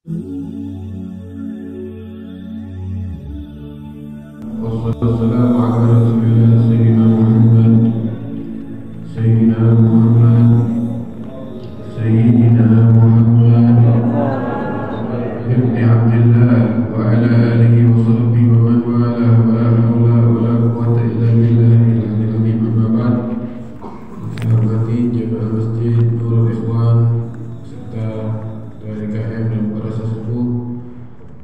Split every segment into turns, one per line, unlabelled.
Wassalamu ala rasulillah Sayyidina Muhammad Sayyidina Muhammad Sayyidina Muhammad Ibn Abdillah wa ala alihi wa sahbihi wa man wala wa la hawla wa la quwwata illa billahil aliyyil azim. Amma ba'd. Hormati jemaah Masjid Nurul Ikhwan serta dari KM dan para sesepuh,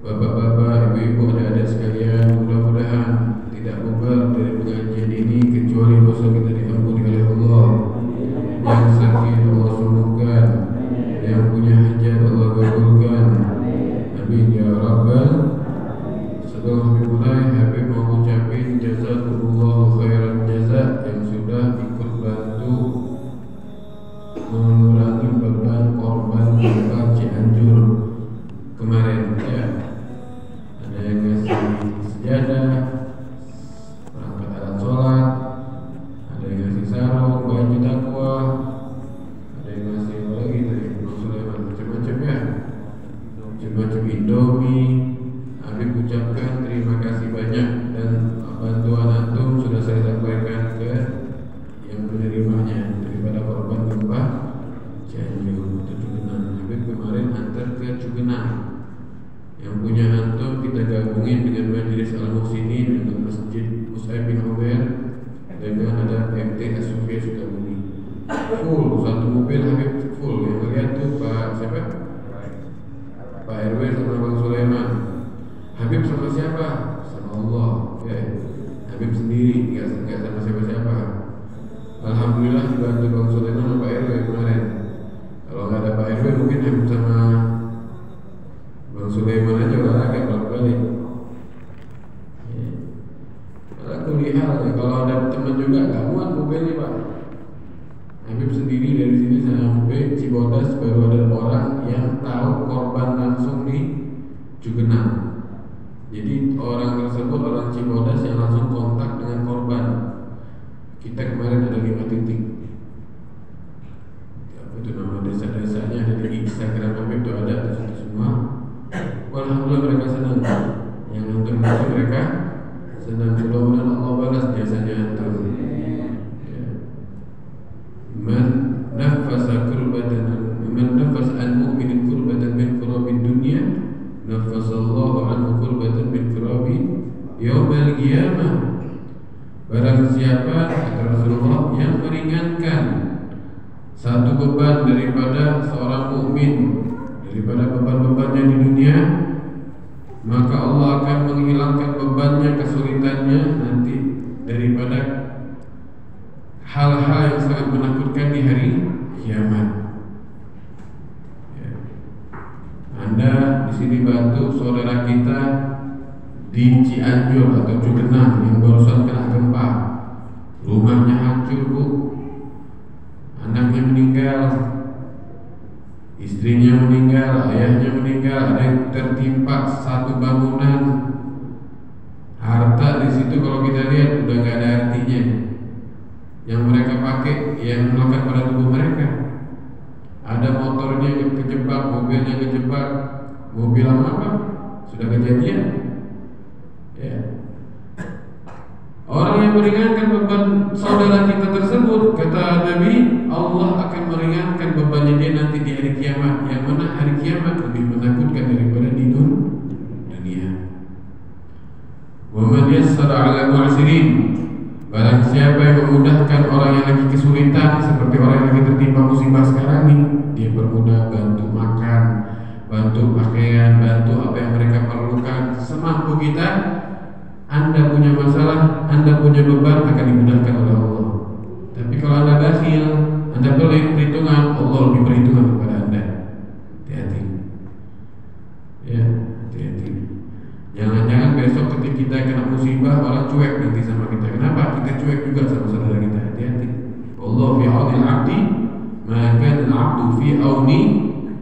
bapak-bapak, ibu-ibu, adik-adik sekalian, mudah-mudahan tidak bubar dari pengajian ini kecuali dosa kita diampuni oleh Allah, yang sakit Allah sembuhkan, yang punya hajat Allah kabulkan. Amin ya rabbal. Sebelum dimulai, Habib mau mengucapkan jazakumullahu khairan jazak yang sudah ikut bantu mengurangi beban korban gempa Cianjur kemarin ya. Ada yang ngasih sejadah, perangkat alat sholat, ada yang ngasih sarung, baju takwa, ada yang ngasih apa lagi tadi, macam-macam ya, macam-macam Indomie. Habib ucapkan terima kasih banyak, dan bantuan antum sudah saya sampaikan ke yang menerimanya daripada korban gempa Cianjur atau Cugenang. Habib kemarin antar ke Cugenang. Yang punya antum kita gabungin dengan Majelis Al-Muhsinin, dengan Masjid Mus'ab bin Umair, dengan ada MT As-Sufiyah Sukabumi. Full, satu mobil Habib full. Yang lihat tuh Pak siapa? Pak RW sama Bang Sulaiman. Habib sama siapa? Sama Allah. Habib sendiri, nggak sama siapa-siapa. Alhamdulillah dibantu Bang Sulaiman sama Pak RW kemarin. Kalau nggak ada Pak RW mungkin Habib sama Bang Sulaiman aja olahraga balik-balik. Aku lihat ya, kalau ada teman juga nggak muat mobilnya Pak. Habib sendiri dari sini sampai Cibodas baru ada orang yang tahu korban langsung di Cugenang. Jadi orang tersebut orang Cibodas yang langsung kontak dengan korban. Kita kemarin ada 5 titik. Apa itu nama desa-desanya ada di Instagram Habib itu ada di situ semua. Alhamdulillah mereka senang. Yang nonton itu mereka senang. Mudah-mudahan Allah balas jasanya antum. Man nafasa kurbatan an mu'minin kurbatan min kurabid dunya, nafasallahu anhu kurbatan min kurabi yaumil qiyamah. Barang siapa, kata Rasulullah, yang meringankan satu beban daripada seorang mukmin, daripada beban-bebannya di dunia, maka Allah akan menghilangkan bebannya, kesulitannya nanti daripada hal-hal yang sangat menakutkan di hari kiamat. Anda di sini bantu saudara kita di Cianjur atau Cugenang yang barusan kena gempa. Rumahnya hancur Bu, anaknya meninggal, istrinya meninggal, ayahnya meninggal, ada yang tertimpa satu bangunan. Harta di situ kalau kita lihat udah nggak ada artinya. Yang mereka pakai, yang melekat pada tubuh mereka. Ada motornya yang kejebak, mobilnya kejebak. Mobil apa? Sudah kejadian. Ya. Orang yang meringankan beban saudara kita tersebut, kata Nabi, Allah akan meringankan bebannya dia nanti di hari kiamat. Yang mana hari kiamat lebih menakutkan daripada di dunia. Wa man yassara 'ala mu'sirin. Barang siapa yang memudahkan orang yang lagi kesulitan, seperti orang yang lagi tertimpa musibah sekarang nih, dia bermudah bantu makan, bantu pakaian, bantu apa yang mereka perlukan semampu kita. Anda punya masalah, Anda punya beban, akan dimudahkan oleh Allah. Tapi kalau Anda bakhil, Anda pelit perhitungan, Allah lebih perhitungan kepada Anda. Hati-hati. Ya, hati-hati. Jangan-jangan besok ketika kita kena musibah malah cuek nanti sama kita. Kenapa? Kita cuek juga sama saudara kita. Hati-hati. Allah fi aunil abdi, maka al-abdu fi auni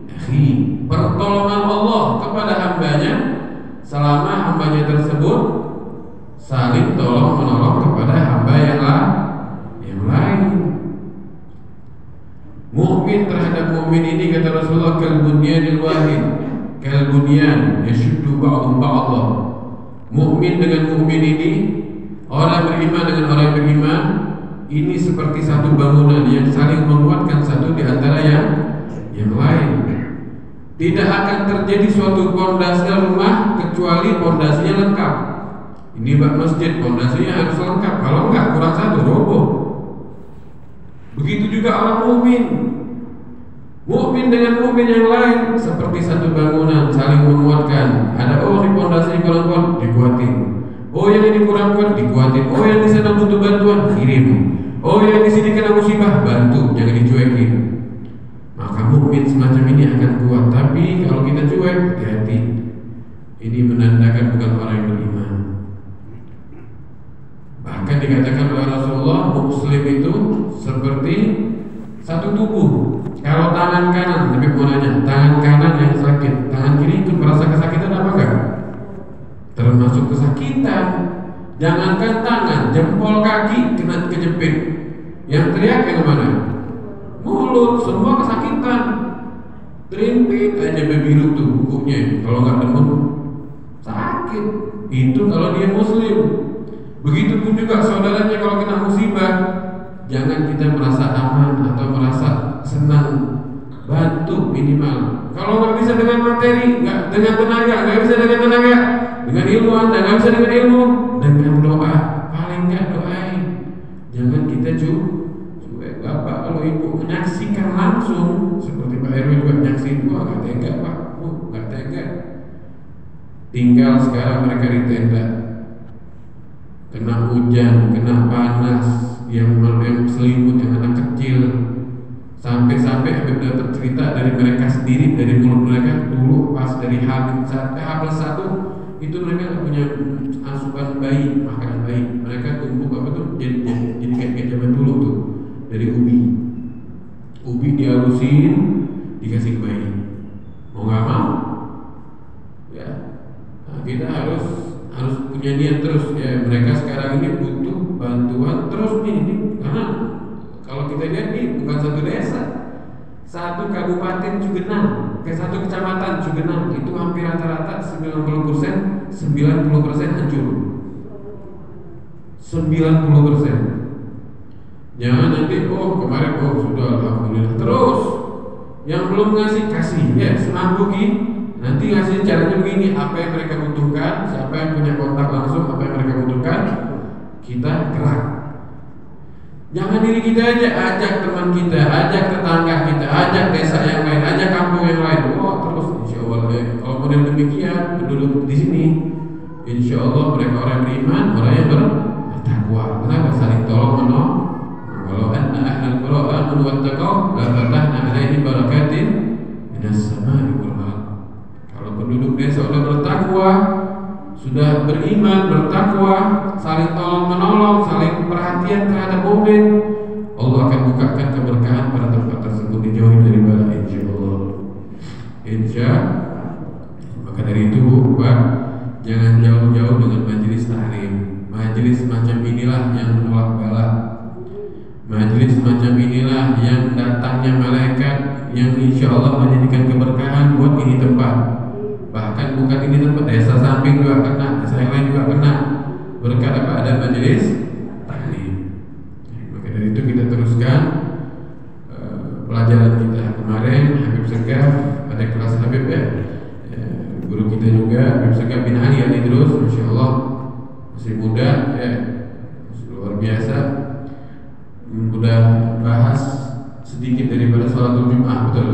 akhi. Pertolongan Allah kepada hambanya selama hambanya tersebut saling tolong menolong kepada hamba yang lain. Mukmin terhadap mukmin ini, kata Rasulullah, kal bunyanil wahid, kal bunyan yashuddu ba'dhum ba'dha. Mukmin dengan mukmin ini, orang beriman dengan orang beriman ini seperti satu bangunan yang saling menguatkan satu di antara yang lain. Tidak akan terjadi suatu pondasi rumah kecuali pondasinya lengkap. Ini bak masjid, pondasinya harus lengkap. Kalau enggak, kurang satu, roboh. Begitu juga orang mukmin. Mukmin dengan mukmin yang lain seperti satu bangunan, saling menguatkan. Ada di pondasinya kurang kuat, dikuatin. Yang ini kurang kuat, dikuatin. Yang di sana butuh bantuan, kirim. Yang di sini kena musibah, bantu, jangan dicuekin. Maka mukmin semacam ini akan kuat. Tapi kalau kita cuek, hati-hati. Ini menandakan bukan orang yang beriman. Bahkan dikatakan oleh Rasulullah, muslim itu seperti satu tubuh. Kalau tangan kanan, tapi mau nanya, tangan kanan yang sakit, tangan kiri itu merasa kesakitan apa enggak? Termasuk kesakitan. Jangankan tangan, jempol kaki kena kejepit. Yang teriak yang mana? Mulut, semua kesakitan. Terintik aja bebiru tuh bukunya. Kalau nggak demen sakit. Itu kalau dia muslim. Begitupun juga saudaranya kalau kena musibah, jangan kita merasa aman atau merasa senang, bantu minimal. Kalau nggak bisa dengan materi, nggak dengan tenaga, nggak bisa dengan tenaga, dengan ilmu Anda, nggak bisa dengan ilmu, dengan doa, paling nggak doain. Jangan kita cuek. Bapak kalau ibu menyaksikan langsung, seperti Pak RW juga menyaksikan, wah nggak tega Pak, nggak tega. Tinggal sekarang mereka di tenda, kena hujan, kena panas, yang selimut yang anak kecil. Sampai-sampai Habib dapat cerita dari mereka sendiri, dari mulut mereka dulu pas dari H+1 itu mereka punya asupan bayi, makanan bayi. Mereka tumbuk apa tuh? Jadi kayak zaman dulu tuh, dari ubi dihalusin, dikasih ke bayi. Mau nggak mau, ya. Nah, kita harus punya niat terus ya. Mereka sekarang ini butuh bantuan terus nih, karena kalau kita lihat nih bukan satu desa, satu kabupaten Cugenang, satu kecamatan Cugenang itu hampir rata-rata 90% hancur. 90%. Jangan nanti kemarin sudah alhamdulillah terus. Yang belum ngasih kasih ya semampu nanti ngasih caranya begini, apa yang mereka butuhkan, siapa yang punya kontak langsung apa yang mereka butuhkan, kita gerak. Jangan diri kita aja, ajak teman kita, ajak tetangga kita, ajak desa yang lain, ajak kampung yang lain. Terus insya Allah kalau model demikian penduduk di sini, insya Allah mereka orang beriman, orang yang bertakwa. Kenapa? Saling tolong menolong. Kalau anna ahlal qura amanu wattaqau la fatahna alaihim barakatin minas samai wal ardh. Kalau penduduk desa sudah bertakwa, sudah beriman, bertakwa, saling tolong menolong, saling perhatian terhadap mukmin, Allah akan bukakan keberkahan pada tempat tersebut, dijauhi dari bala insyaallah. Maka dari itu Pak, jangan jauh-jauh dengan majelis taklim. Majelis macam inilah yang menolak bala. Majelis macam inilah yang datangnya malaikat, yang insyaallah menjadikan keberkahan buat ini tempat. Bahkan bukan ini tempat, desa samping juga kena, desa yang lain juga kena. Berkat apa? Ada majelis taklim. Maka dari itu kita teruskan pelajaran kita kemarin. Habib Segaf, ada kelas Habib ya, guru kita juga Habib Segaf bin Ali Al-Idrus, masya Allah masih muda ya, luar biasa. Udah bahas sedikit daripada sholatul Jum'ah, betul?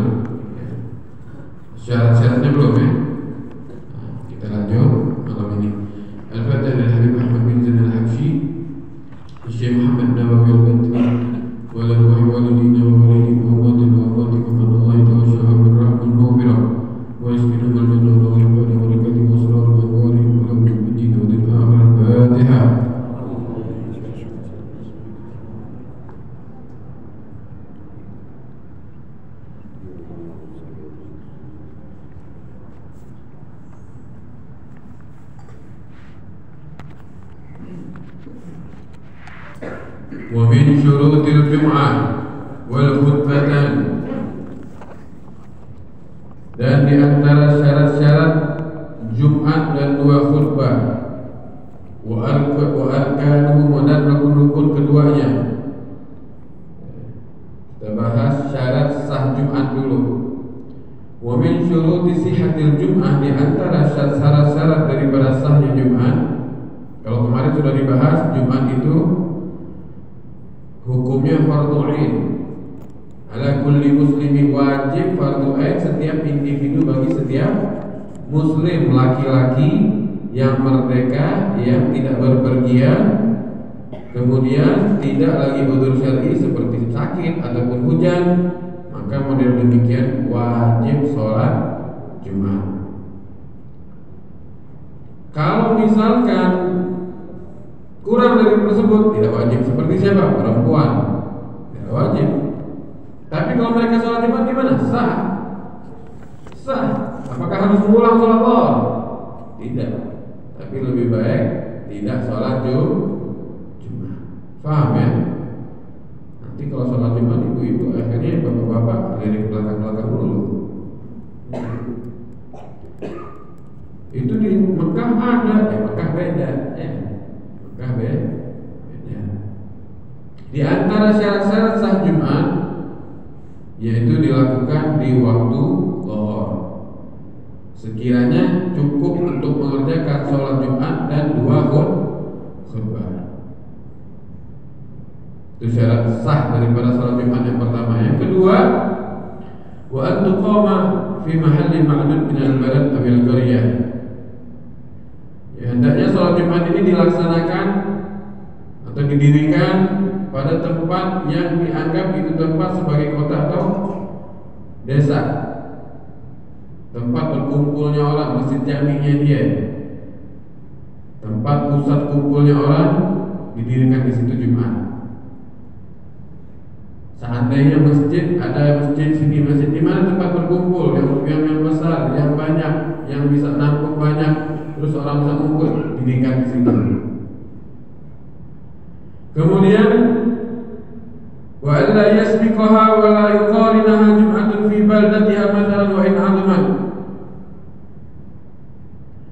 Syarat-syaratnya belum ya? Kita lanjut malam ini. Al-Fatihah dari Habib Ahmad bin Zain Al-Habsyi, Syekh Muhammad Nawawi Al-Bantani, walal walidina wa walidi Muhammadin wa amwatikum Allah ta'ala birrahmatil maghfirah wa yasbinu al jannah wa ibadu wa barakatuhu wa sallallahu wa barik wa lahu bid-din wa bil Fatihah. Wa min syurutil jum'ah wal khutbatan, dan di antara syarat-syarat wa arkanuhu dan rukun-rukun keduanya. Kita bahas syarat sah Jumat dulu. Wa min syuruti sihhatil Jum'ah, di antara syarat-syarat daripada sahnya Jumat. Kalau kemarin sudah dibahas, Jumat itu hukumnya fardhu ain. Ala kulli muslimin, wajib fardhu ain setiap individu bagi setiap muslim laki-laki yang merdeka, yang tidak berpergian, kemudian tidak lagi udzur syar'i seperti sakit ataupun hujan, maka model demikian wajib sholat Jumat. Kalau misalkan kurang dari tersebut, tidak wajib. Seperti siapa? Perempuan, tidak wajib. Tapi kalau mereka sholat Jumat gimana? Sah. Sah. Apakah harus mengulang sholat zuhur? Tidak. Tapi lebih baik tidak sholat Jumat. Paham ya? Nanti kalau sholat Jumat ibu-ibu, akhirnya bapak-bapak lirik belakang-belakang dulu. Itu di Mekah ada, ya Mekah beda, ya. Mekah beda. Di antara syarat-syarat sah Jumat yaitu dilakukan di waktu zuhur. Sekiranya cukup untuk mengerjakan sholat Jumat dan 2 khutbah. Itu syarat sah daripada sholat Jumat yang pertama. Yang kedua, wa an tuqama fi mahallin ma'dud min al-balad aw al-qaryah. Ya, hendaknya sholat Jumat ini dilaksanakan atau didirikan pada tempat yang dianggap itu tempat sebagai kota atau desa, tempat berkumpulnya orang, masjid jami'nya dia, tempat pusat kumpulnya orang, didirikan di situ Jumat. Seandainya masjid, ada masjid sini, masjid di mana tempat berkumpul yang besar, yang banyak, yang bisa nampung banyak, terus orang bisa ngumpul, didirikan di situ. Kemudian wa alla yasbiqaha wa la yuqarinaha jum'atun fi baldatiha mathalan wa in 'azaman.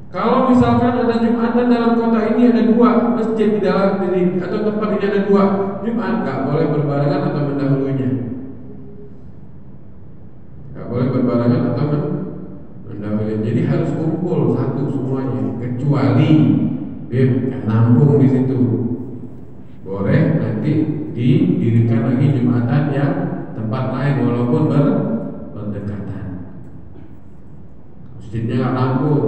Kalau misalkan ada Jumatan dalam kota ini ada 2 masjid di dalam ini, atau tempat ini ada 2 Jumat, enggak boleh berbarengan atau mendahulunya. Enggak boleh berbarengan atau mendahulunya. Jadi harus kumpul satu semuanya, kecuali dia nampung di situ. Boleh nanti didirikan lagi Jumatan yang tempat lain walaupun berdekatan. Masjidnya nggak nampung.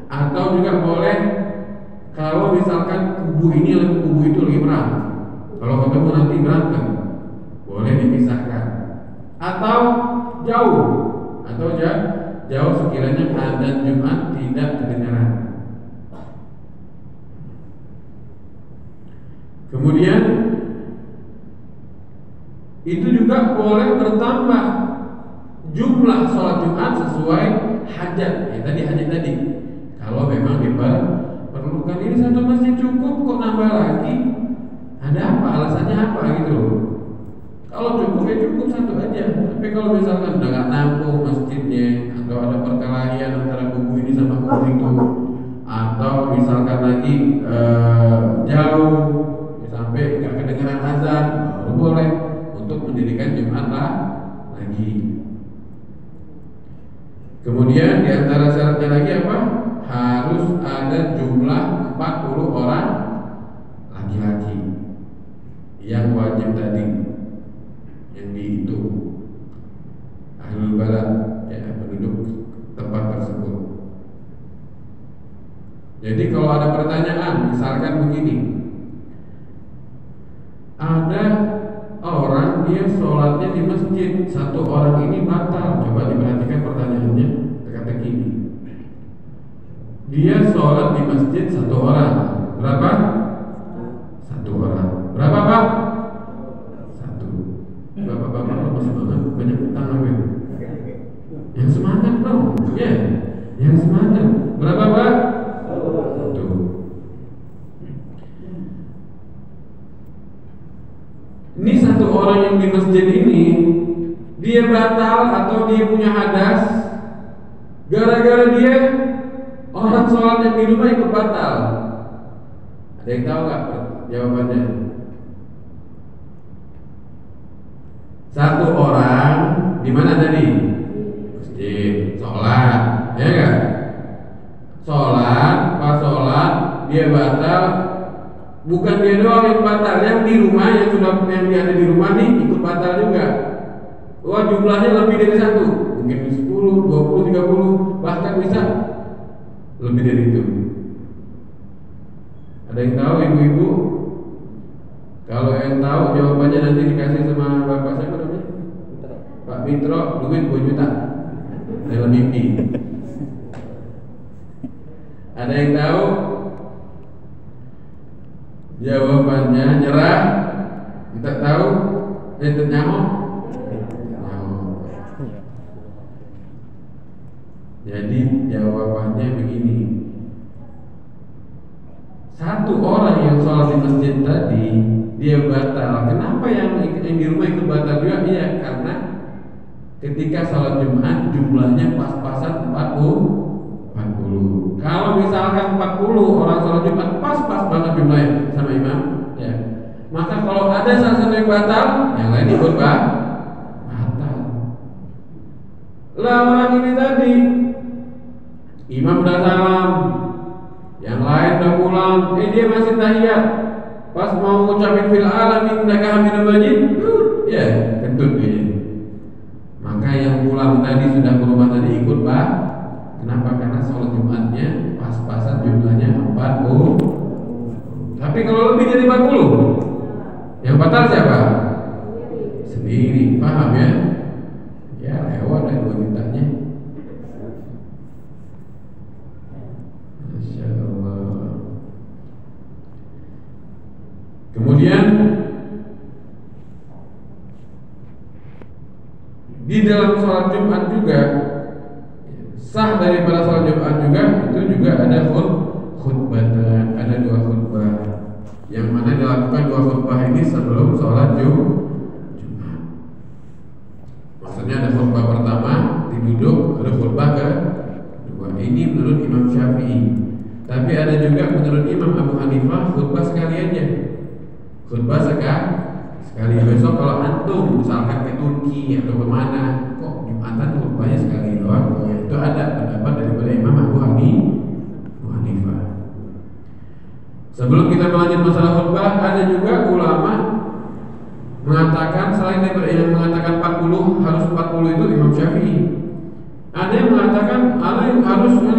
Atau juga boleh kalau misalkan kubu ini lagi kubu itu lagi perang, kalau ketemu nanti berantem, boleh dipisahkan. Atau jauh, jauh sekiranya adzan Jumat tidak kedengaran. Kemudian itu juga boleh bertambah jumlah sholat Jumat sesuai hajat. Ya tadi hajat tadi. Kalau memang diperlukan, ini satu masjid cukup kok nambah lagi, ada apa? Alasannya apa gitu loh. Kalau cukup ya cukup satu aja. Tapi kalau misalkan udah nggak nampung masjidnya, atau ada perkelahian antara kubu ini sama kubu itu, atau misalkan lagi jauh sampai nggak kedengaran azan, baru boleh untuk mendirikan Jumat lagi. Kemudian di antara syaratnya lagi apa? Harus ada jumlah 40 orang laki-laki yang wajib tadi, yang dihitung ahlul balad, ya, penduduk tempat tersebut. Jadi kalau ada pertanyaan, misalkan begini, ada orang dia sholatnya di masjid, 1 orang ini batal. Coba diperhatikan pertanyaannya, teka-teki ini. Dia sholat di masjid 1 orang, berapa? 1 orang. Berapa Pak? 1. Bapak-bapak kalau semangat banyak utang apa? Yang semangat dong, ya, yang semangat. Berapa Pak? 1. Ini 1 orang yang di masjid ini, dia batal atau dia punya hadas gara-gara dia Orang sholat yang di rumah ikut batal. Ada yang tahu nggak jawabannya? Satu orang di mana tadi? Masjid, sholat, ya nggak? Sholat, pas sholat dia batal. Bukan dia doang yang batal, yang di rumah yang dia ada di rumah nih ikut batal juga. Wah, jumlahnya lebih dari satu, mungkin 10, 20, 30, bahkan bisa lebih dari itu. Ada yang tahu ibu-ibu? Kalau yang tahu jawabannya nanti dikasih sama bapak siapa namanya? Pak Mitro, duit 2 juta dalam mimpi. Ada yang tahu? Jawabannya nyerah. Kita tahu? Nyamuk? Nyamuk. Jadi jawabannya begini. Satu orang yang sholat di masjid tadi dia batal. Kenapa yang di rumah ikut batal juga? Iya, karena ketika sholat Jumat jumlahnya pas-pasan 40. Kalau misalkan 40 orang sholat Jumat pas-pas banget jumlahnya sama imam, ya. Maka kalau ada salah satu yang batal, yang lain ikut batal. Lah orang ini tadi imam udah salam, yang lain udah pulang, dia masih tahiyat. Pas mau ngucapin fil alamin innaka hamidum majid, ya kentut dia. Maka yang pulang tadi sudah ke rumah tadi ikut kenapa? Karena sholat Jumatnya pas-pasan jumlahnya 40. Tapi kalau lebih dari 40, yang batal siapa? Sendiri, paham ya? Ya lewat dari 2 jutanya. Masya Allah. Kemudian di dalam sholat Jumat juga sah daripada sholat Jumat juga itu juga ada khutbatan, ada 2 khutbah yang mana dilakukan 2 khutbah ini sebelum sholat Jumat. Maksudnya ada khutbah pertama diduduk, ada khutbah kedua. Ini menurut Imam Syafi'i. Tapi ada juga menurut Imam Abu Hanifah khutbah sekali aja. Khutbah sekali. Besok kalau antum misalkan ke Turki atau kemana, kok Jumatan khutbahnya sekali doang? Itu ada pendapat daripada Imam Abu Hanifah. Sebelum kita melanjut masalah khutbah, ada juga ulama mengatakan selain daripada yang mengatakan 40 harus 40 itu Imam Syafi'i. Ada yang mengatakan ada yang harus 50.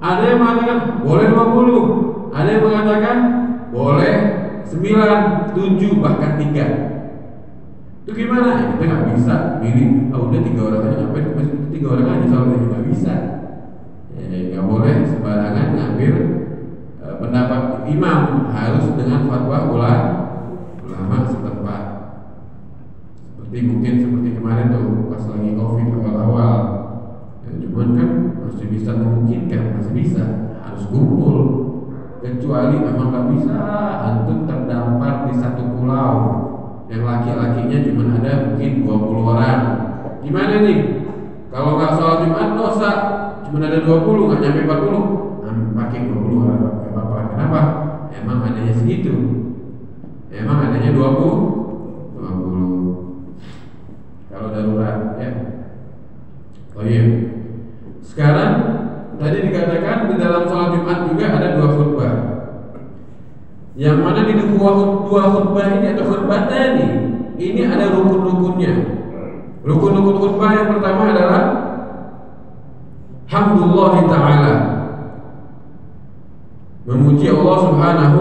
Ada yang mengatakan boleh 20. Ada yang mengatakan boleh 9, 7, bahkan 3. Itu gimana? Kita nggak bisa pilih. Udah 3 orang aja, ngapain 3 orang aja, soalnya nggak bisa. Nggak boleh sembarangan ngambil pendapat imam, harus dengan fatwa ulama setempat. Seperti kemarin tuh pas lagi COVID awal-awal. Cuman kan masih bisa memungkinkan, masih bisa, harus kumpul. Kecuali memang nggak bisa, antum terdampar di satu pulau yang laki-lakinya cuma ada mungkin 20 orang. Gimana nih? Kalau nggak sholat Jumat dosa, cuma ada 20, nggak nyampe 40, pakai 20 orang, nggak apa-apa. Kenapa? Emang adanya segitu. Emang adanya 20. Kalau darurat, ya. Oh iya. Sekarang tadi dikatakan di dalam sholat Jumat juga ada 2 khutbah. Yang mana di 2 khutbah ini atau khutbah tadi ini ada rukun-rukunnya. Rukun-rukun khutbah yang pertama adalah hamdulillah ta'ala, memuji Allah Subhanahu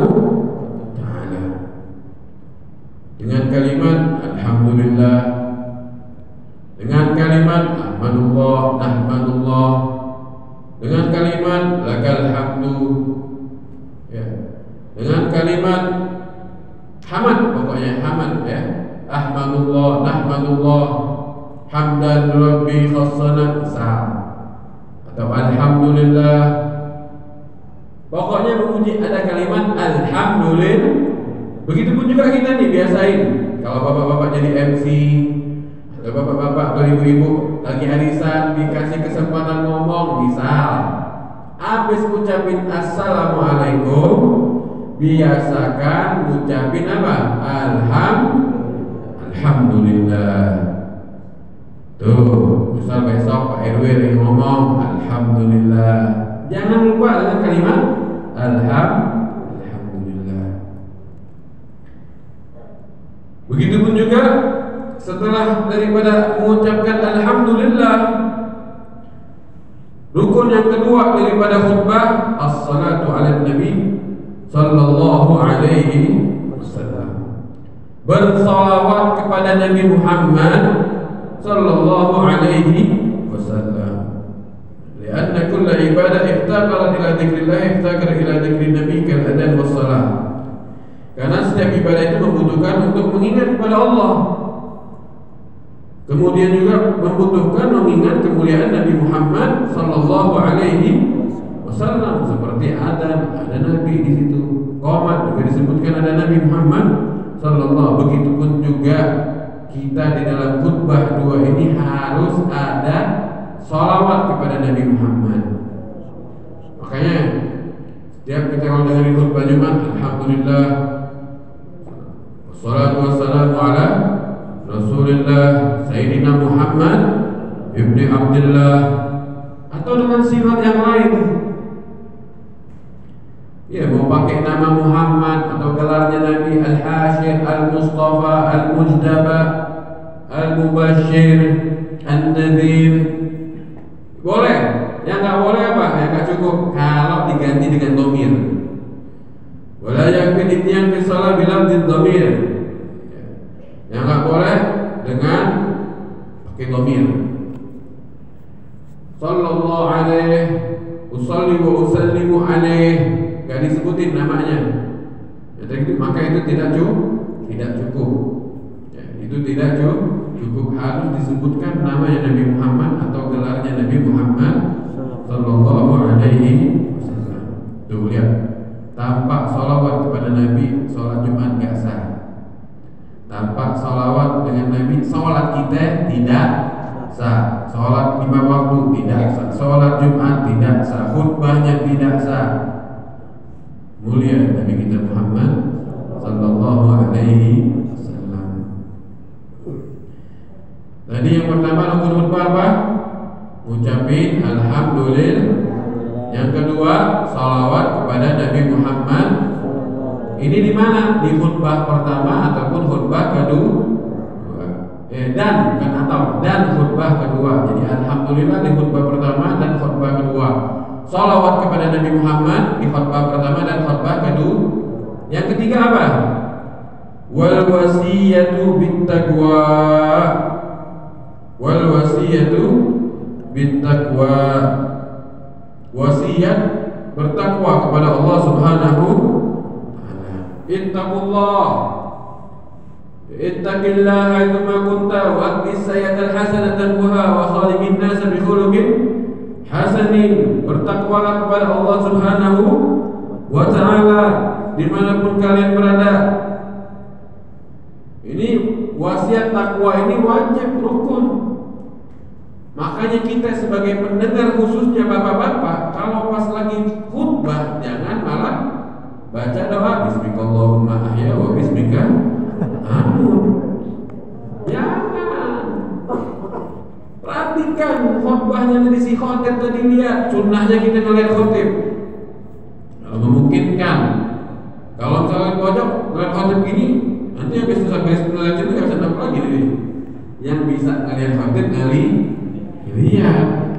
ta'ala dengan kalimat alhamdulillah, dengan kalimat nahmadullah, dengan kalimat lakal hamdu, ya, dengan kalimat hamad, pokoknya hamad, ya, ahmadullah, nahmadullah, hamdan rabbi khassana atau alhamdulillah. Pokoknya memuji, ada kalimat alhamdulillah. Begitupun juga kita nih biasain. Kalau bapak-bapak jadi MC, atau bapak-bapak atau ibu-ibu lagi arisan dikasih kesempatan ngomong, misal habis ucapin assalamualaikum, biasakan ucapin apa? Alhamdulillah. Tuh, misal besok Pak RW yang ngomong alhamdulillah, jangan lupa dengan kalimat alhamdulillah. Begitupun juga setelah daripada mengucapkan alhamdulillah, rukun yang kedua daripada khutbah as-salatu ala nabi sallallahu alaihi wasallam, bersalawat kepada Nabi Muhammad sallallahu alaihi wasallam. Karena kulla ibadah iftaqarat ila dzikrillah iftaqara ila dzikrin nabi kal adzan was salat. Karena setiap ibadah itu membutuhkan untuk mengingat kepada Allah. Kemudian juga membutuhkan mengingat kemuliaan Nabi Muhammad sallallahu alaihi wasallam, seperti ada nabi di situ. Qomat juga disebutkan ada Nabi Muhammad sallallahu. Begitupun juga kita di dalam khutbah dua ini harus ada salawat kepada Nabi Muhammad. Makanya setiap kita kalau dengerin khutbah Jumat, alhamdulillah wassalatu wassalamu ala Rasulullah Sayyidina Muhammad ibni Abdullah, atau dengan sifat yang lain. Ya, mau pakai nama Muhammad atau gelarnya Nabi Al-Hashir, Al-Mustafa, Al-Mujtaba, Al-Mubashir, An-Nadhir, boleh. Yang nggak boleh apa? Yang nggak cukup kalau diganti dengan dhamir. Wala yakfi ityan fi shalah bilam dhamir. Yang nggak boleh dengan pakai dhamir. Sallallahu alaihi usalli wa usallimu alaihi, gak disebutin namanya. Maka itu tidak cukup. Ya, itu tidak cukup, harus disebutkan namanya Nabi Muhammad atau gelarnya Nabi Muhammad sallallahu alaihi wasallam. Tuh lihat, tanpa salawat kepada Nabi, salat Jumat gak sah. Tanpa salawat dengan Nabi, salat kita tidak sah. Salat 5 waktu tidak sah. Salat Jumat tidak sah. Khutbahnya tidak sah. Mulia Nabi kita Muhammad sallallahu alaihi wasallam. Tadi yang pertama rukun khutbah apa? Ucapin alhamdulillah. Yang kedua salawat kepada Nabi Muhammad. Ini di mana? Di khutbah pertama ataupun khutbah kedua. Dan khutbah kedua. Jadi alhamdulillah di khutbah pertama dan khutbah kedua. Salawat kepada Nabi Muhammad di khutbah pertama dan khutbah kedua. Yang ketiga apa? Wal wasiyatu bittaqwa. Wal wasiyatu bittaqwa. Wasiat bertakwa kepada Allah Subhanahu wa taala. Ittaqullah. Ittaqillah ayyuma kunta wa aqbis sayyatal hasanatan wa khaliqin nas bi khuluqin hasanin. Bertakwalah kepada Allah Subhanahu wa taala dimanapun kalian berada. Ini wasiat takwa ini wajib, rukun. Makanya kita sebagai pendengar, khususnya bapak-bapak, kalau pas lagi khutbah jangan malah baca doa bismikallahumma ahya wa bismika amut. Jangan. Perhatikan khutbahnya dari si khotib tadi, lihat sunnahnya kita ngeliat khotib. Kalau memungkinkan, kalau misalnya pojok ngeliat khotib gini, nanti yang bisa sampai ngeliat itu nggak bisa nampak lagi nih. Yang bisa ngeliat khotib lihat.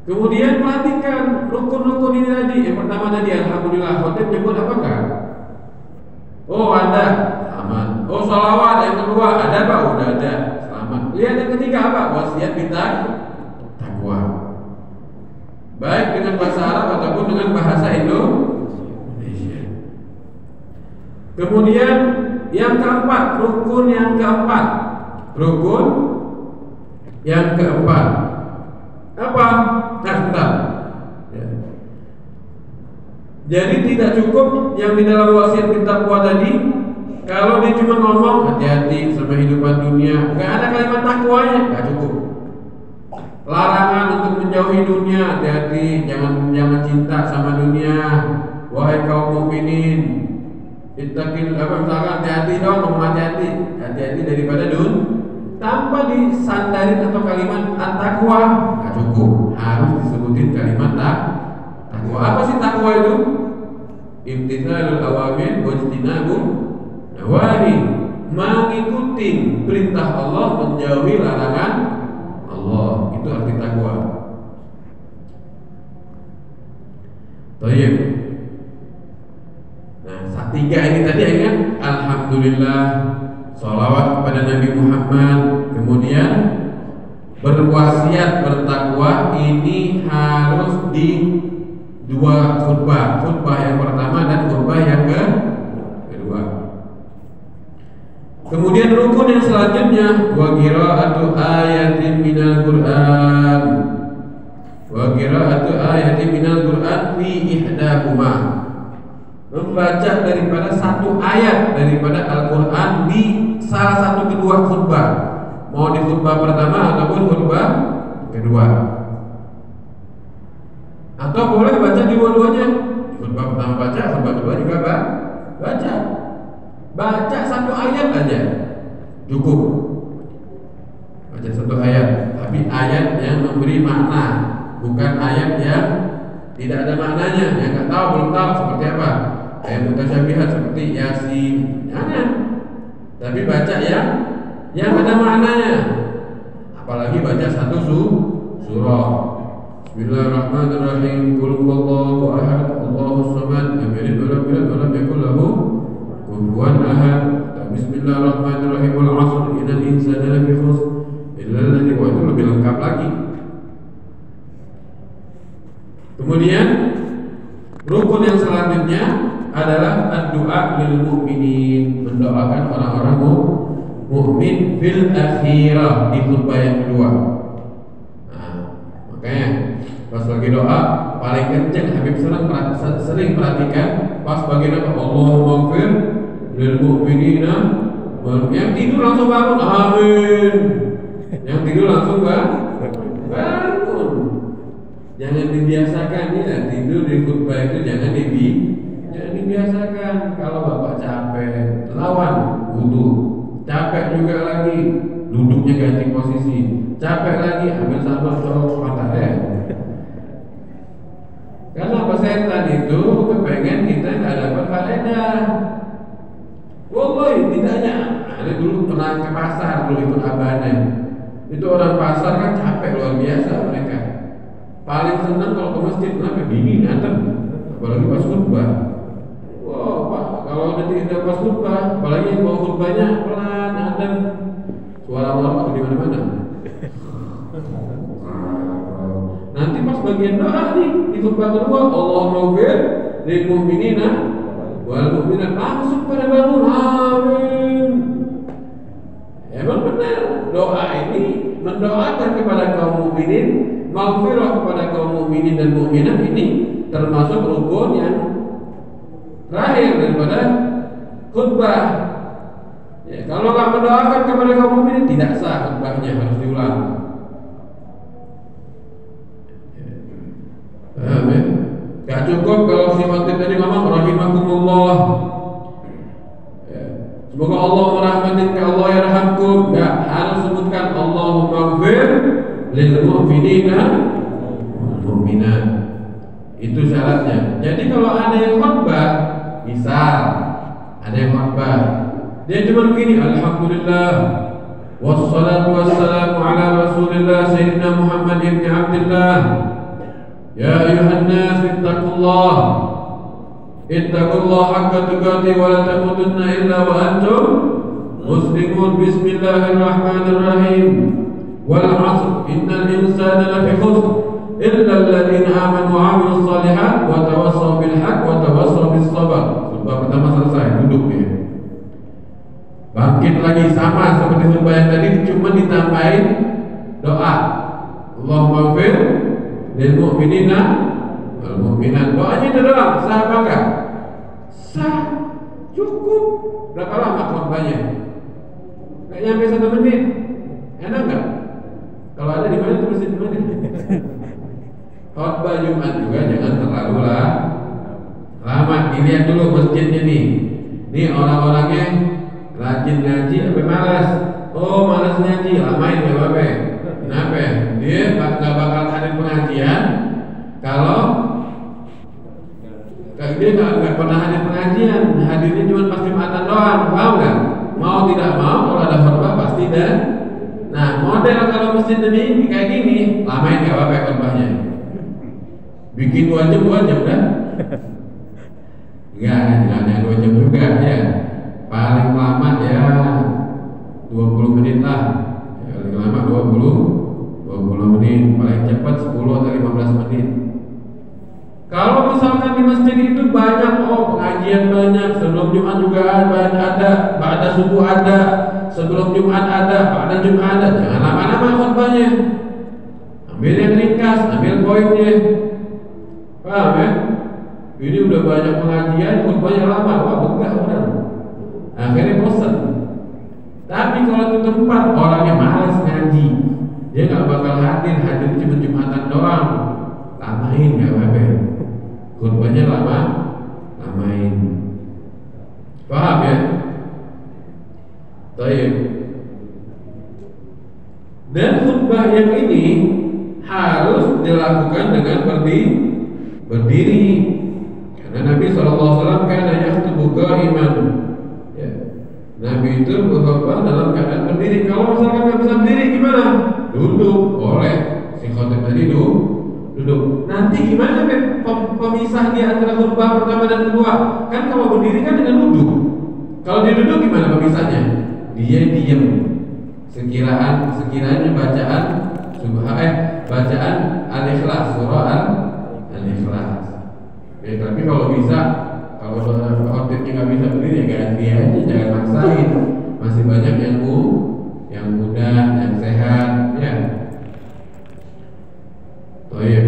Kemudian perhatikan rukun-rukun ini tadi. Yang pertama tadi alhamdulillah, khotib nyebut apa enggak? Oh ada, selamat. Oh salawat. Yang kedua ada apa? Udah ada, selamat. Lihat yang ketiga apa? Wasiat takwa. Baik dengan bahasa Arab ataupun dengan bahasa Indonesia. Kemudian yang keempat, rukun yang keempat. Rukun yang keempat apa? Sebentar. Ya. Jadi tidak cukup yang di dalam wasiat takwa tadi. Kalau dia cuma ngomong hati-hati sama kehidupan dunia, nggak ada kalimat takwanya, nggak cukup. Larangan untuk menjauhi dunia, hati-hati, jangan cinta sama dunia. Wahai kaum mukminin, ittaqil misalkan hati-hati dong, ngomong hati-hati daripada tanpa disandarin atau kalimat at-taqwa nggak cukup, harus disebutin kalimat takwa. Apa sih takwa itu? Imtithalul awamir wajtinabun nawahi, mengikuti perintah Allah, menjauhi larangan Allah, itu arti takwa. Baik. Nah, tiga ini tadi ingat, alhamdulillah, sholawat kepada Nabi Muhammad, kemudian berwasiat bertakwa. Ini harus di dua khutbah yang pertama dan khutbah yang kedua. Kemudian rukun yang selanjutnya, wa qira'atu ayatin minal Qur'an, wa qira'atu ayatin minal Qur'an fi ihdahuma, membaca daripada satu ayat daripada Al-Quran di salah satu kedua khutbah, mau di khutbah pertama ataupun khutbah kedua, atau boleh baca dua-duanya. Khutbah pertama baca, khutbah kedua juga baca satu ayat aja cukup. Baca satu ayat, tapi ayat yang memberi makna, bukan ayat yang tidak ada maknanya, yang nggak tahu, belum tahu seperti apa, kayak mutasyabihat seperti Yasin, jangan. Tapi baca yang ada maknanya, apalagi baca satu surah. Bismillahirrahmanirrahim. Qul huwallahu ahad, Allahus samad, lam yalid wa lam yulad wa lam yakul lahu kufuwan ahad. Bismillahirrahmanirrahim. Wal 'asr, innal insana lafi khusr illa alladziina, itu lebih lengkap lagi. Kemudian rukun yang selanjutnya adalah ad-du'a lil mu'minin, mendoakan orang-orang mukmin fil akhirah, di khutbah yang kedua. Nah, makanya pas lagi doa paling kenceng Habib sering perhatikan pas bagian apa, Allahumma ighfir lil mu'minina, yang tidur langsung bangun, amin. Yang tidur langsung bangun. Jangan dibiasakan ya, tidur di khutbah itu jangan dibiasakan. Kalau bapak capek, lawan wudu. Capek juga lagi, duduknya ganti posisi. Capek lagi, ambil sambal colok pantatnya. Karena setan itu kepengen kita nggak dapat faedah. Wallahi tidaknya. Ada dulu pernah ke pasar, dulu ikut abadnya. Itu orang pasar kan capek luar biasa mereka. Paling senang kalau ke masjid, kenapa? Dingin, adem. Apalagi pas khutbah. Wow, Pak, kalau udah pas khutbah, apalagi yang mau khutbahnya pelan, adem, suara orang di mana-mana. Nanti pas bagian doa nih di khutbah kedua, Allahumma ighfir lil mu'minina wal mu'minat, langsung pada bangun, amin. Emang benar, doa ini mendoakan kepada kaum mukminin, maghfirah kepada kaum mukminin dan mukminat, ini termasuk rukun yang terakhir daripada khutbah. Ya, kalau nggak mendoakan kepada kaum mukminin tidak sah khutbahnya, harus diulang. Amin. Gak cukup kalau si khotib tadi ngomong rahimakumullah. Semoga Allah merahmati ke Allah yarhamkum. Enggak, harus sebutkan Allahumma ighfir lil mu'minina wal mu'minat. Itu syaratnya. Jadi kalau ada yang khutbah, misal ada yang khutbah, dia cuma begini, alhamdulillah wassalatu wassalamu ala rasulillah sayyidina Muhammad ibn Abdullah. Ya ayuhan nas ittaqullah haqqa tuqatih wa la tamutunna illa wa antum muslimun. Bismillahirrahmanirrahim. Wal 'asr, innal insana lafi khusr illa alladziina aamanu wa 'amilus shalihat wa tawassaw bil haqq wa tawassaw bis sabr. Khutbah pertama selesai, duduk dia. Bangkit lagi sama seperti khutbah yang tadi, cuma ditambahin doa. Allahumma ighfir lil mu'minina wal mu'minat. Doanya itu doang, sah apa enggak? Sah, cukup. Berapa lama khutbahnya? Enggak nyampe 1 menit. Enak enggak? Kalau ada di mana tulis di mana? Khutbah Jumat juga jangan terlalu lama. Dilihat dulu masjidnya nih. Nih orang-orangnya rajin ngaji apa malas? Oh malas ngaji, lamain gak apa-apa. Kenapa? Dia gak bakal hadir pengajian kalau dia nggak pernah hadir pengajian, hadirnya cuma pas Jumatan doang, paham nggak? Mau tidak mau kalau ada khutbah pasti dan. Nah model kalau masjid ini kayak gini, lamain nggak apa-apa khutbahnya. Bikin 2 jam dah. Enggak 2 jam juga ya. Paling lama ya 20 menit lah. Ya, paling lama 20 menit, paling cepat 10 atau 15 menit. Kalau misalkan di masjid itu banyak, pengajian banyak, sebelum Jumat juga ada, pada subuh ada, sebelum Jumat ada, pada Jumat ada, jangan lama-lama khutbahnya. Ambil yang ringkas, ambil poinnya. Paham ya? Ini udah banyak pengajian, khutbahnya lama, wah begah orang. Akhirnya bosan. Tapi kalau itu tempat orangnya malas ngaji, dia nggak bakal hadir cuma Jumatan doang. Lamain nggak apa-apa. Khutbahnya lamain. Paham ya? Baik. Dan khutbah yang ini harus dilakukan dengan berdiri. Karena Nabi SAW kana yakhtubu qa'iman. Ya. Nabi itu berkhutbah dalam keadaan berdiri. Kalau misalkan nggak bisa berdiri gimana? Duduk, boleh. Si khotib tadi duduk. Nanti gimana pemisah di antara khutbah pertama dan kedua? Kan kalau berdiri kan dengan duduk. Kalau dia duduk gimana pemisahnya? Dia diam. Sekiranya bacaan bacaan Al-Ikhlas, surah Al-Ikhlas. Ya, tapi kalau bisa, kalau khotibnya nggak bisa berdiri ya ganti aja, jangan maksain. Masih banyak yang muda, yang sehat, ya. Baik.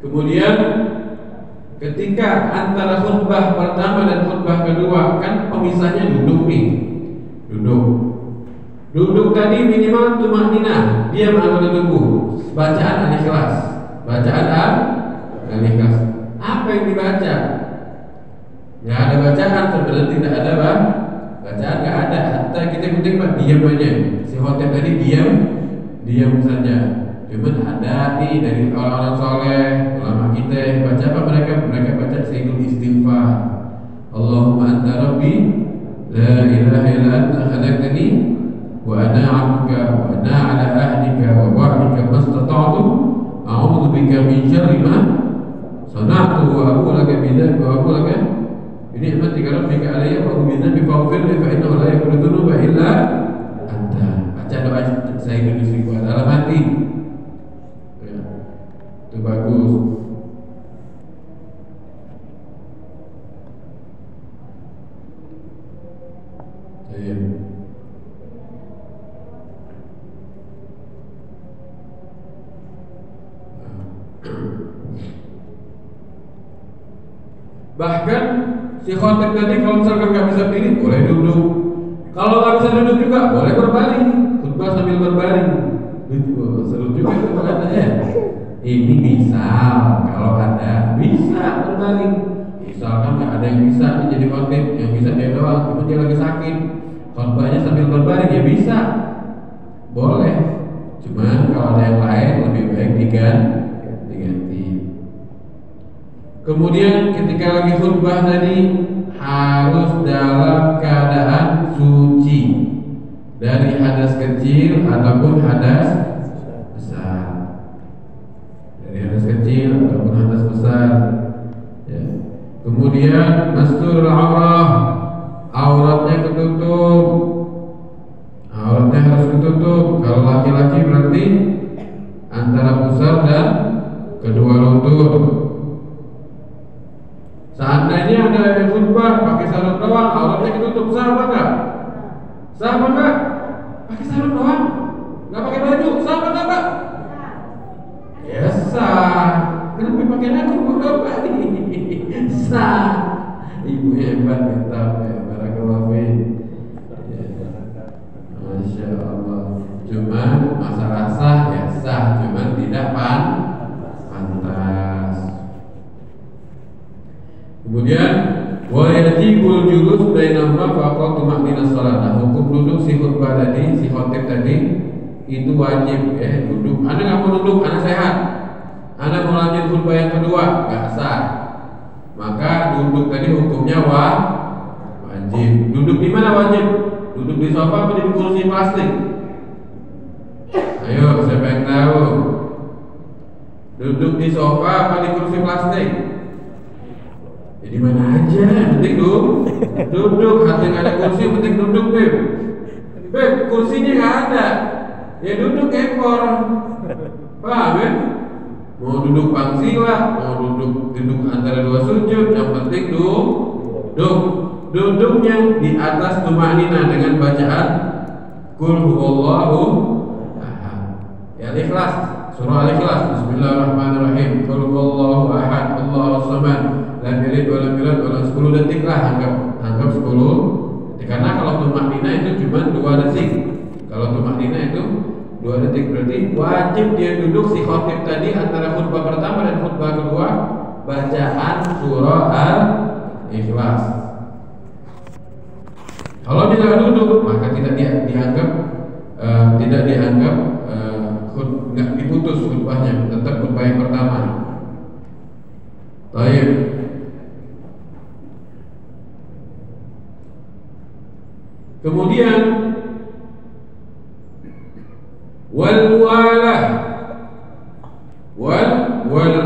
Kemudian ketika antara khutbah pertama dan khutbah kedua kan pemisahnya duduk nih. Duduk tadi minimal tumakninah, diam atau tunggu. Bacaan Al-Ikhlas. Bacaan Al-Ikhlas. Apa yang dibaca? Nggak ada bacaan, sebenarnya tidak ada bacaan, nggak ada. Hatta kita penting diam aja. Si khotib tadi diam saja. Cuman ada nih dari orang-orang soleh, ulama kita baca apa mereka baca sayyidul istighfar. Allahumma anta rabbi la ilaha illa anta khalaqtani wa ana 'abduka wa ana 'ala ahdika wa wa'dika mastata'tu a'udzu bika min syarri ma sana'tu wa abu laka bidzalika wa abu laka bi ni'matika rabbika 'alayya wa bi dzambi faghfir li fa innahu la yaghfiru dzunuba illa anta. Baca doa sayyidul istighfar dalam hati. Itu bagus. Iya. Bahkan si khotib tadi kalau misalkan nggak bisa pilih boleh duduk. Kalau nggak bisa duduk juga boleh berbaring. Khutbah sambil berbaring. Seru juga itu katanya. Ini bisa kalau ada bisa berbaring. Misalkan nggak ada yang bisa jadi khotib, yang bisa dia doang, cuma dia lagi sakit, khotbahnya sambil berbaring ya bisa, boleh. Cuman kalau ada yang lain lebih baik diganti. Kemudian ketika lagi khutbah tadi harus dalam keadaan suci dari hadas kecil ataupun hadas besar. Hadas kecil ataupun hadas besar ya. Kemudian masturul aurah, auratnya ketutup, auratnya harus ketutup. Kalau laki-laki berarti antara pusar dan kedua lutut. Seandainya ada yang khutbah pakai sarung doang, auratnya ketutup, sah apa enggak? Sah apa enggak? Pakai sarung doang, nggak pakai baju, sah apa enggak, Pak? Ya sah. Kenapa pakai aku berdoa nih? Sah. Ibu hebat kita, barakallahu fiik. Masya Allah. Cuma masalah sah ya khotib tadi itu wajib ya duduk. Anda nggak mau duduk, Anda sehat, Anda mau lanjut khutbah yang kedua, nggak sah. Maka duduk tadi hukumnya wajib. Duduk di mana wajib? Duduk di sofa atau di kursi plastik? Ayo, siapa yang tahu? Duduk di sofa apa di kursi plastik? Jadi mana aja, penting duduk. Hati nggak ada kursi, penting duduk, Beb, kursinya nggak ada, ya duduk ekor. Paham ya? Mau duduk pangsila, mau duduk antara dua sujud, yang penting duduknya di atas tumanina dengan bacaan Qul huwallahu ahad. Ya Al-Ikhlas, surah Al-Ikhlas. Bismillahirrahmanirrahim. Qul huwallahu ahad, Allahus samad, lam yalid wa lam yulad wa lam 10 detik lah, anggap 10 detik. Karena kalau tumanina itu cuma 2 detik. Kalau tumanina itu 2 detik, berarti wajib dia duduk si khotib tadi antara khutbah pertama dan khutbah kedua bacaan surah Al-Ikhlas. Kalau dia tidak duduk maka tidak dianggap nggak diputus khutbahnya, tetap khutbah yang pertama. Baik. Kemudian wal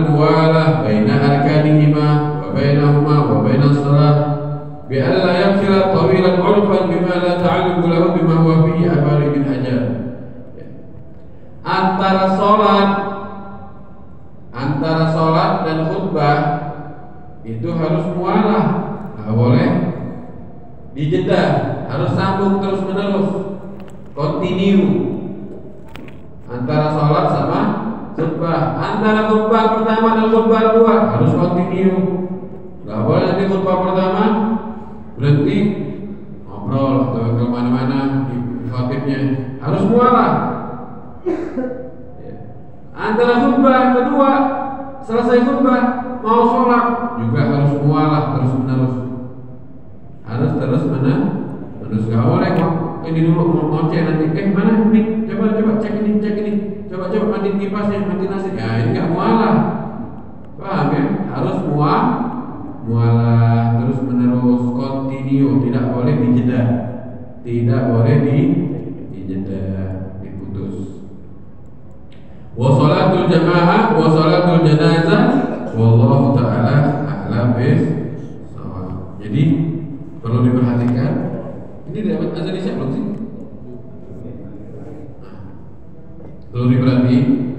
muwalah baina arkanihima wa bainahuma wa bainas salah bi alla yaghfira tawilan 'urfan bima la ta'alluq lahu bima huwa fihi abari bin hajar. Antara salat dan khutbah itu harus mualah, nggak boleh dijeda, harus sambung terus menerus, continue. Antara sholat sama khutbah, antara khutbah pertama dan khutbah kedua harus continue. Gak boleh nanti khutbah pertama berhenti ngobrol atau kemana-mana di khotibnya, harus mualah. Antara khutbah kedua selesai khutbah mau sholat juga harus mualah terus menerus, harus terus menerus. Gak boleh ini dulu mau ngoceh nanti mana nih, coba cek ini, coba mati kipasnya, mati nasi. Ya ini nggak mualah, paham ya? Harus mualah terus menerus, continue, tidak boleh dijeda, dijeda, diputus. Wa sholatul jamaah wa sholatul janazah wallahu ta'ala a'lam bis-shawab. Jadi perlu diperhatikan. Ini dapat azan isya belum sih? Perlu diperhatiin.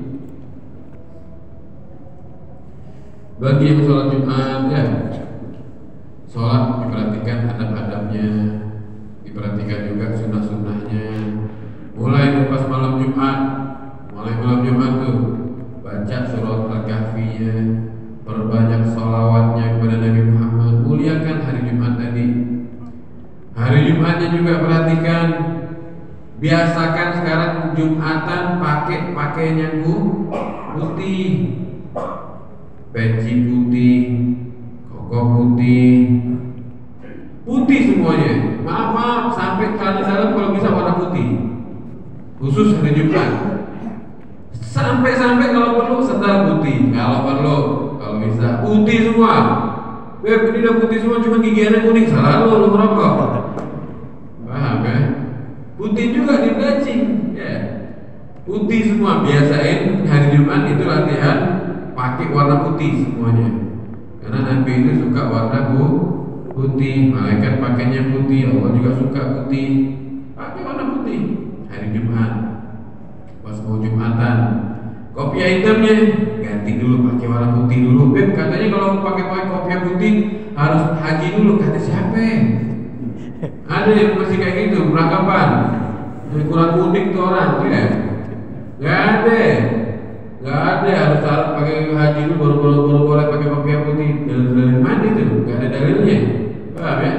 Bagi yang sholat Jumat ya, sholat diperhatikan adab-adabnya, diperhatikan juga sunnah-sunnahnya. Mulai pas malam Jumat tuh baca surat Al-Kahfi-nya, perbanyak sholawatnya kepada Nabi Muhammad, muliakan hari Jumat tadi. Hari Jumatnya juga perhatikan, biasakan sekarang Jumatan pakai pakaian yang putih, peci putih, koko putih semuanya. Maaf sampai dalam kalau bisa warna putih, khusus hari Jumat. Sampai kalau perlu sendal putih, kalau bisa putih semua. Ini udah putih semua, cuma gigiannya kuning, salah lu ngerokok. Paham kan? Putih juga di bleaching, ya. Putih semua, biasain hari Jumat itu latihan pakai warna putih semuanya. Karena Nabi itu suka warna putih, malaikat pakainya putih, Allah juga suka putih. Pakai warna putih hari Jumat. Pas mau Jumatan, kopiah hitamnya ganti dulu pakai warna putih dulu. Katanya kalau pakai kopiah putih harus haji dulu, kata siapa? Ada yang masih kayak gitu, perangkapan kurang mudik tuh orang, ya? Gak ada harus pakai haji dulu baru boleh pakai kopiah putih. Dari mana itu? Gak ada dalilnya, paham ya?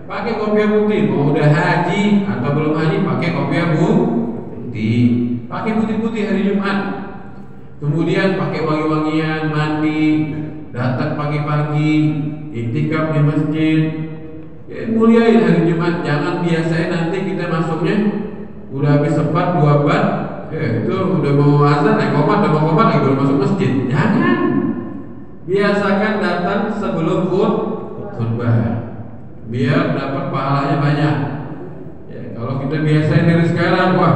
Pakai kopiah putih, mau udah haji atau belum haji pakai kopiah putih, pakai putih hari Jumat. Kemudian pakai wangi-wangian, mandi, datang pagi-pagi, iktikaf di masjid. Ya, muliain hari Jumat, jangan biasain nanti kita masuknya udah habis sempat 2 bat, ya itu udah mau azan, udah mau komat lagi baru masuk masjid. Jangan. Biasakan datang sebelum khutbah, biar dapat pahalanya banyak. Ya, kalau kita biasain dari sekarang, wah,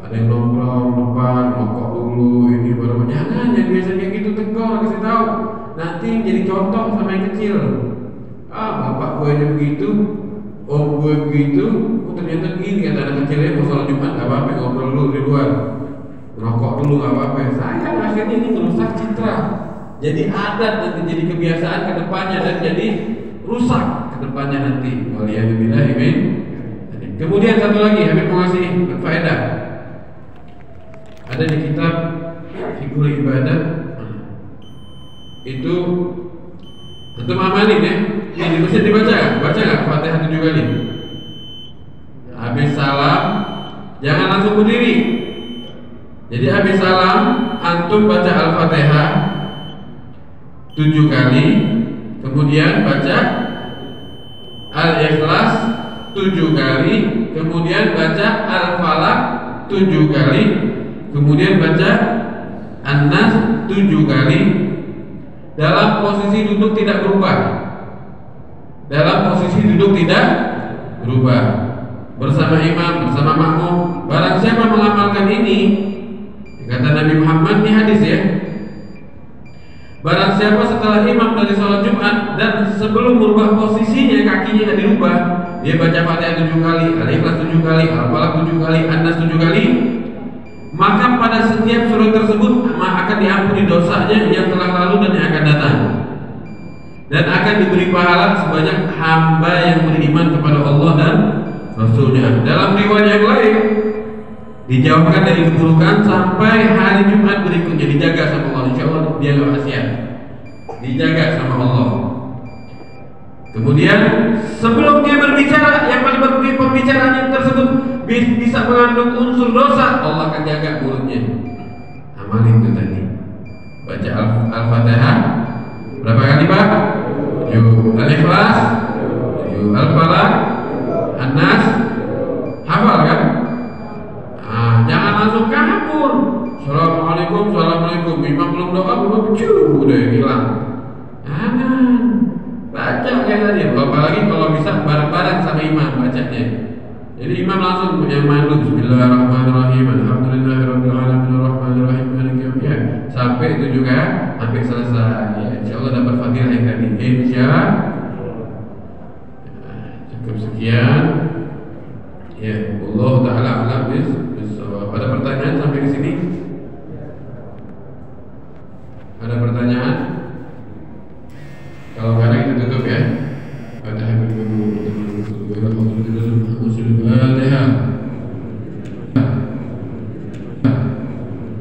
ada yang nongkrong depan, rokok dulu, ini baru. Jangan biasa kayak gitu, tegur, kasih tahu. Nanti jadi contoh sama yang kecil. Bapak gue aja begitu, om gue begitu, ternyata gini kata anak kecilnya, mau sholat Jumat gak apa-apa, ngobrol dulu di luar, rokok dulu gak apa-apa. Sayang akhirnya ini merusak citra. Jadi adat nanti, jadi kebiasaan ke depannya, dan jadi rusak ke depannya nanti. Waliyadzubillah. Kemudian satu lagi, Habib mau ngasih faedah. Ada di kitab Fiqhul Ibadah. Itu untuk amalin ya. Ini bisa dibaca nggak? Baca nggak Fatihah 7 kali? Habis salam, jangan langsung berdiri. Jadi habis salam, antum baca Al-Fatihah 7 kali, kemudian baca Al-Ikhlas 7 kali, kemudian baca Al-Falaq 7 kali, kemudian baca An-Nas 7 kali, dalam posisi duduk tidak berubah. Dalam posisi duduk tidak berubah, bersama imam, bersama makmum. Barang siapa mengamalkan ini, kata Nabi Muhammad, ini hadis ya, barang siapa setelah imam dari sholat Jumat dan sebelum merubah posisinya, kakinya tidak dirubah, dia baca Fatihah 7 kali, Al-Ikhlas 7 kali, Al-Falaq 7 kali, An-Nas 7 kali, maka pada setiap surat tersebut akan diampuni dosanya yang telah lalu dan yang akan datang, dan akan diberi pahala sebanyak hamba yang beriman kepada Allah dan Rasulnya. Dalam riwayat yang lain, dijauhkan dari keburukan sampai hari Jumat berikutnya, dijaga sama Allah. Insya Allah dia gak maksiat, dijaga sama Allah. Kemudian sebelum dia berbicara, yang paling penting pembicaraan tersebut bisa mengandung unsur dosa, Allah akan jaga mulutnya. Amalin itu tadi. Baca Al-Fatihah berapa kali Pak? 7. Al-Ikhlas 7. Al-Falaq, An-Nas, hafal kan? Jangan langsung kabur. Assalamualaikum, assalamualaikum. Imam belum doa, belum udah hilang. Jangan. Baca kayak tadi. Apalagi kalau bisa bareng-bareng sama imam bacanya. Jadi imam langsung punya mandu. Bismillahirrahmanirrahim. Alhamdulillahirabbil alamin arrahmanirrahim maliki yaumiddin. Sampai itu juga sampai selesai. Ya, insyaallah dapat fadilah yang tadi. Insyaallah. Cukup sekian. Ya, Allah taala alam bisawab. Ada pertanyaan sampai di sini? Ada pertanyaan? Kalau nggak ada kita tutup ya. Fatihah.